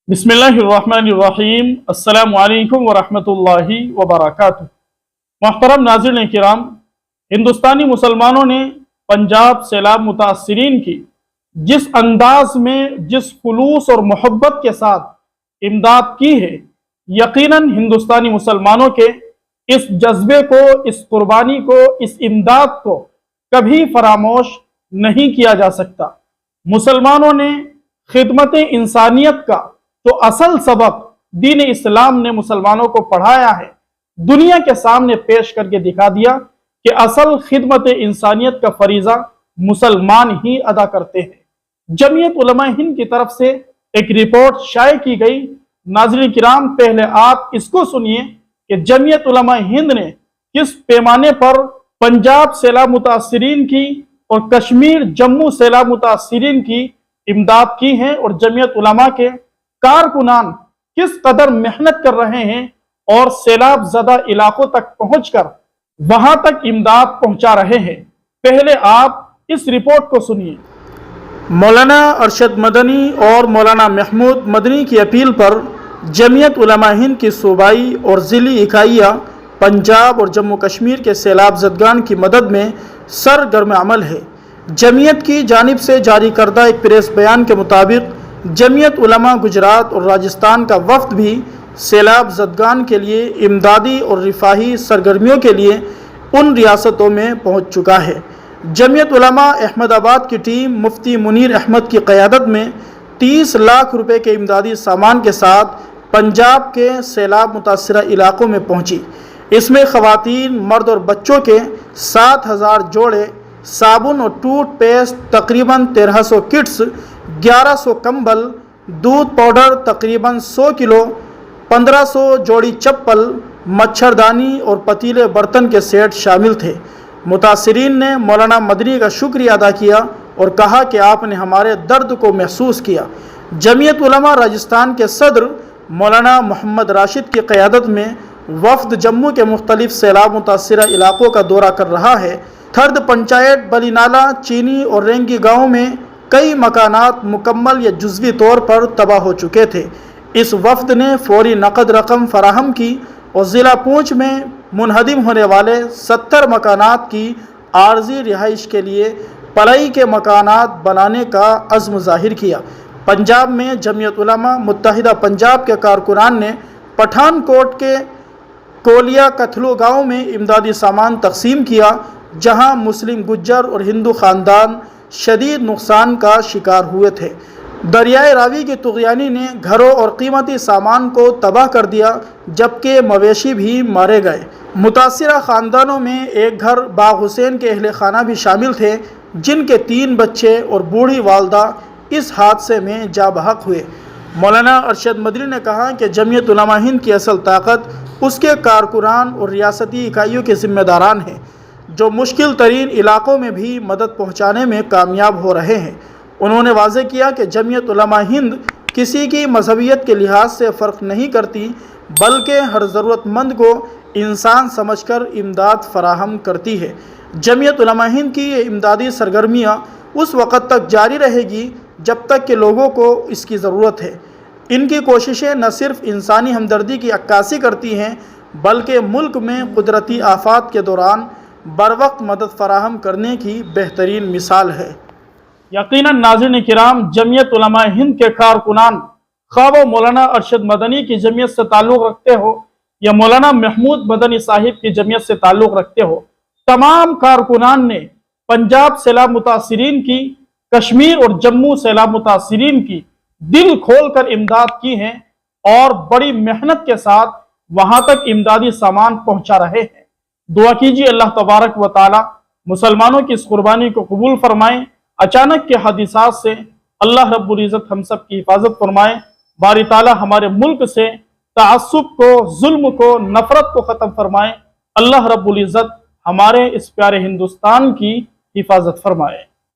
बिस्मिल्लाहिर्रहमानिर्रहीम। अस्सलामु अलैकुम वरहमतुल्लाहि वबरकातुहू। मोहतरम नाज़रीन किराम, हिंदुस्तानी मुसलमानों ने पंजाब सैलाब मुतासिरीन की जिस अंदाज में, जिस खुलूस और मोहब्बत के साथ इमदाद की है, यकीनन हिंदुस्तानी मुसलमानों के इस जज्बे को, इस कुर्बानी को, इस इमदाद को कभी फरामोश नहीं किया जा सकता। मुसलमानों ने खिदमत इंसानियत का तो असल सबक दीन इस्लाम ने मुसलमानों को पढ़ाया है, दुनिया के सामने पेश करके दिखा दिया कि असल खिदमत इंसानियत का फरीजा मुसलमान ही अदा करते हैं। जमीयत उलमा हिंद की तरफ से एक रिपोर्ट शाये की गई। नाज़रीन किराम, पहले आप इसको सुनिए कि जमीयत उलमा हिंद ने किस पैमाने पर पंजाब सैलाब मुतासिरीन की और कश्मीर जम्मू सैलाब मुतासिरीन की इमदाद की है और जमीयत उलमा के कारकुनान किस कदर मेहनत कर रहे हैं और सैलाब ज़दा इलाकों तक पहुंचकर वहां तक इमदाद पहुंचा रहे हैं। पहले आप इस रिपोर्ट को सुनिए। मौलाना अरशद मदनी और मौलाना महमूद मदनी की अपील पर जमीयत उलमा हिंद की सूबाई और ज़िली इकाइयाँ पंजाब और जम्मू कश्मीर के सैलाब ज़दगान की मदद में सरगर्म अमल है। जमीयत की जानिब से जारी करदा एक प्रेस बयान के मुताबिक जमीयत उलमा गुजरात और राजस्थान का वफ्द भी सैलाब ज़दगान के लिए इमदादी और रिफाही सरगर्मियों के लिए उन रियासतों में पहुंच चुका है। जमीयत उलमा अहमदाबाद की टीम मुफ्ती मुनीर अहमद की क़यादत में 30 लाख रुपए के इमदादी सामान के साथ पंजाब के सैलाब मुतासरा इलाकों में पहुंची। इसमें ख़वातीन, मर्द और बच्चों के 7000 जोड़े साबुन और टूथपेस्ट, तकरीबन 1300 किट्स, 1100 कंबल, दूध पाउडर तकरीबन 100 किलो, 1500 जोड़ी चप्पल, मच्छरदानी और पतीले बर्तन के सेट शामिल थे। मुतासिरीन ने मौलाना मदनी का शुक्रिया अदा किया और कहा कि आपने हमारे दर्द को महसूस किया। जमीयत उलमा राजस्थान के सदर मौलाना मोहम्मद राशिद की क़यादत में वफ्द जम्मू के मुख्तलिफ सैलाब मुतासरा इलाकों का दौरा कर रहा है। थर्द पंचायत बलीनाला, चीनी और रेंगी गाँव में कई मकानात मुकम्मल या जुज़वी तौर पर तबाह हो चुके थे। इस वफ्द ने फौरी नकद रकम फराहम की और ज़िला पूंछ में मुनहदिम होने वाले 70 मकानात की आर्जी रिहाइश के लिए पलाई के मकानात बनाने का अज़्म ज़ाहिर किया। पंजाब में जमीयत उलमा मुत्तहिदा पंजाब के कारकुनान ने पठानकोट के कोलिया कथलू गाँव में इमदादी सामान तकसीम किया, जहाँ मुस्लिम, गुज्जर और हिंदू ख़ानदान शदीद नुकसान का शिकार हुए थे। दरियाए रावी की तुग़यानी ने घरों और कीमती सामान को तबाह कर दिया, जबकि मवेशी भी मारे गए। मुतासिरा ख़ानदानों में एक घर बाग हुसैन के अहले खाना भी शामिल थे, जिनके 3 बच्चे और बूढ़ी वालदा इस हादसे में जा बहक हुए। मौलाना अरशद मदनी ने कहा कि जमीयत उलमा हिंद की असल ताकत उसके कारकुनान और रियासती इकाइयों के ज़िम्मेदारान हैं, जो मुश्किल तरीन इलाकों में भी मदद पहुँचाने में कामयाब हो रहे हैं। उन्होंने वाज़ेह किया कि जमीयत उलमा हिंद किसी की मजहबियत के लिहाज से फ़र्क नहीं करती, बल्कि हर ज़रूरतमंद को इंसान समझकर इमदाद फराहम करती है। जमीयत उलमा हिंद की ये इमदादी सरगर्मियाँ उस वक़्त तक जारी रहेगी जब तक कि लोगों को इसकी ज़रूरत है। इनकी कोशिशें न सिर्फ इंसानी हमदर्दी की अक्कासी करती हैं, बल्कि मुल्क में कुदरती आफ़ात के दौरान बरवक्त मदद फराहम करने की बेहतरीन मिसाल है। यकीनन नाज़रीन किराम, जमीयत उलमा हिंद के कारकुनान, ख़्वाह वो मौलाना अरशद मदनी की जमीयत से ताल्लुक़ रखते हो या मौलाना महमूद मदनी साहिब की जमीयत से ताल्लुक़ रखते हो, तमाम कारकुनान ने पंजाब सैलाब मुतासिरीन की, कश्मीर और जम्मू सैलाब मुतासिरीन की दिल खोल कर इमदाद की है और बड़ी मेहनत के साथ वहां तक इमदादी सामान पहुंचा रहे हैं। दुआ कीजिए अल्लाह तबारक व ताला मुसलमानों की इस कुर्बानी को कबूल फरमाए। अचानक के हादिसात से अल्लाह रब्बुल इज़्ज़त हम सब की हिफाजत फरमाए। बारी ताला हमारे मुल्क से तअस्सुब को, जुल्म को, नफरत को ख़त्म फरमाए। अल्लाह रब्बुल इज़्ज़त हमारे इस प्यारे हिंदुस्तान की हिफाजत फरमाए।